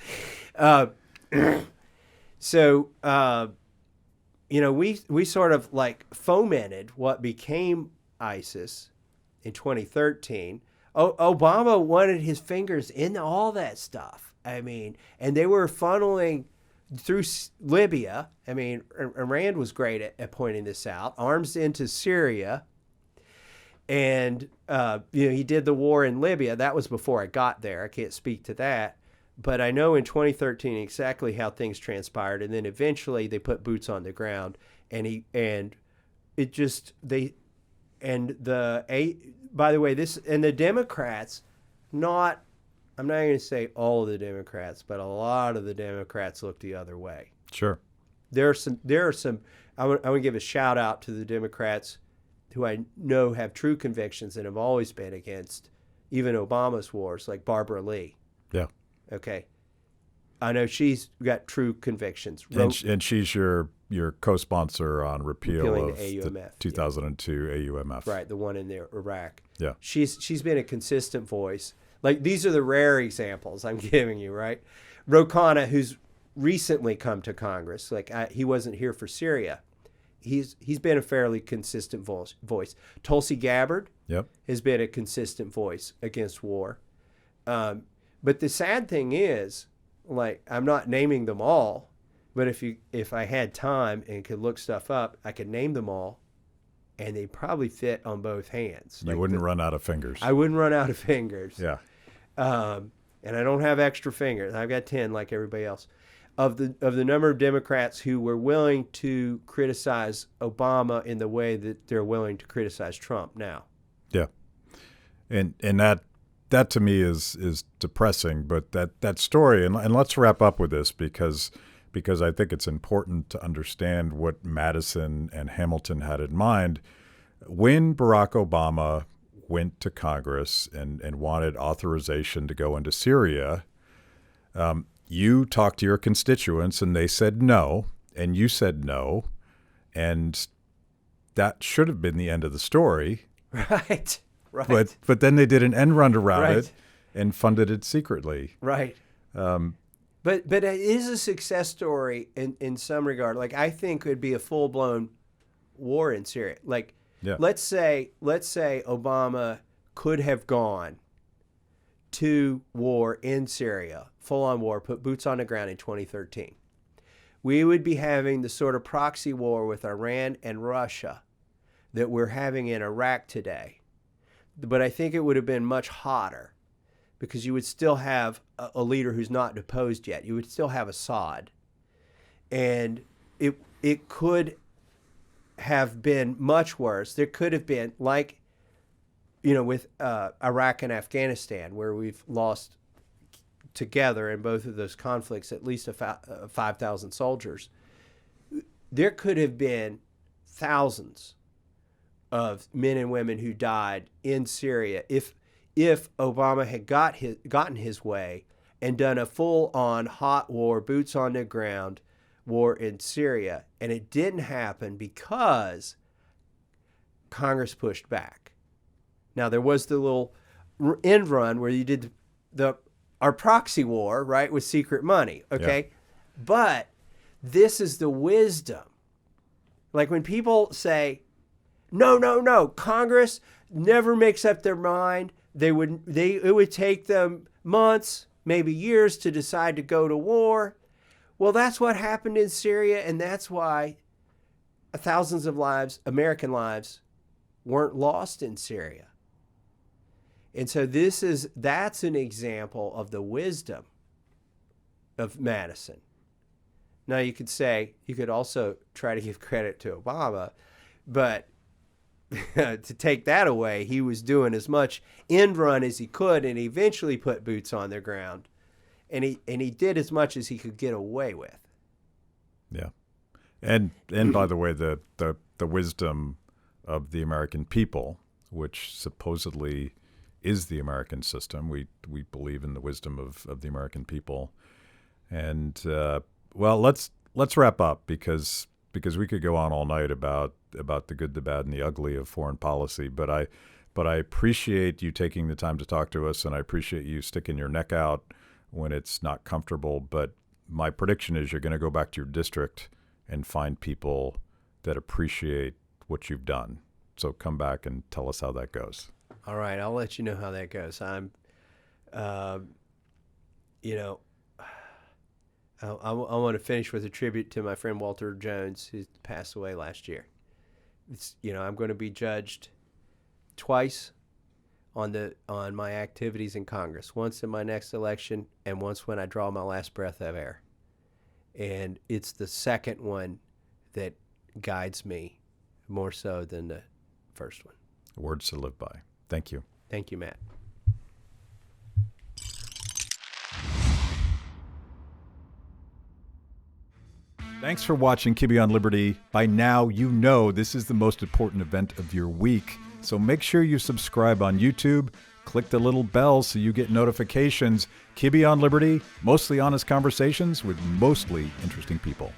So, we sort of like fomented what became ISIS in 2013. Obama wanted his fingers in all that stuff. I mean, and they were funneling through Libya. I mean, Iran was great at pointing this out. Arms into Syria. And, he did the war in Libya. That was before I got there. I can't speak to that. But I know in 2013 exactly how things transpired. And then eventually they put boots on the ground. By the way, the Democrats, I'm not going to say all of the Democrats, but a lot of the Democrats look the other way. Sure. There are some, I want to give a shout out to the Democrats who I know have true convictions and have always been against even Obama's wars, like Barbara Lee. Yeah. Okay. I know she's got true convictions. And she's your co-sponsor on repeal of the AUMF, the 2002 AUMF. Right, the one in Iraq. Yeah. She's been a consistent voice. Like, these are the rare examples I'm giving you, right? Ro Khanna, who's recently come to Congress, he wasn't here for Syria. He's been a fairly consistent voice. Tulsi Gabbard has been a consistent voice against war. But the sad thing is, like, I'm not naming them all, but if I had time and could look stuff up, I could name them all, and they probably fit on both hands. You wouldn't run out of fingers. I wouldn't run out of fingers. Yeah. And I don't have extra fingers. I've got 10 like everybody else. Of the number of Democrats who were willing to criticize Obama in the way that they're willing to criticize Trump now. Yeah. And that to me is depressing, but that story, and let's wrap up with this because I think it's important to understand what Madison and Hamilton had in mind when Barack Obama went to Congress and wanted authorization to go into Syria. You talked to your constituents and they said no, and you said no, and that should have been the end of the story. Right. But then they did an end run around it and funded it secretly. Right. But it is a success story in some regard. Like, I think it would be a full-blown war in Syria. Like, let's say Obama could have gone to war in Syria, full-on war, put boots on the ground in 2013. We would be having the sort of proxy war with Iran and Russia that we're having in Iraq today. But I think it would have been much hotter because you would still have a leader who's not deposed yet. You would still have Assad. And it could have been much worse. There could have been, like, with Iraq and Afghanistan, where we've lost together in both of those conflicts at least 5,000 soldiers. There could have been thousands of men and women who died in Syria if Obama had gotten his way and done a full-on hot war, boots on the ground war in Syria. And it didn't happen because Congress pushed back. Now, there was the little end run where you did our proxy war, right, with secret money, okay? Yeah. But this is the wisdom. Like, when people say, no, Congress never makes up their mind. It would take them months, maybe years to decide to go to war. Well, that's what happened in Syria, and that's why thousands of lives, American lives, weren't lost in Syria. And so that's an example of the wisdom of Madison. Now, you could also try to give credit to Obama, but to take that away, he was doing as much end run as he could, and he eventually put boots on the ground, and he did as much as he could get away with. Yeah, and by the way, the wisdom of the American people, which supposedly is the American system. We believe in the wisdom of the American people, and well, let's wrap up because we could go on all night about the good, the bad, and the ugly of foreign policy. But I appreciate you taking the time to talk to us, and I appreciate you sticking your neck out when it's not comfortable. But my prediction is you're going to go back to your district and find people that appreciate what you've done. So come back and tell us how that goes. All right, I'll let you know how that goes. I'm, you know, I want to finish with a tribute to my friend Walter Jones, who passed away last year. I'm going to be judged twice on my activities in Congress. Once in my next election, and once when I draw my last breath of air. And it's the second one that guides me more so than the first one. Words to live by. Thank you. Thank you, Matt. Thanks for watching Kibbe on Liberty. By now, you know this is the most important event of your week. So make sure you subscribe on YouTube. Click the little bell so you get notifications. Kibbe on Liberty, mostly honest conversations with mostly interesting people.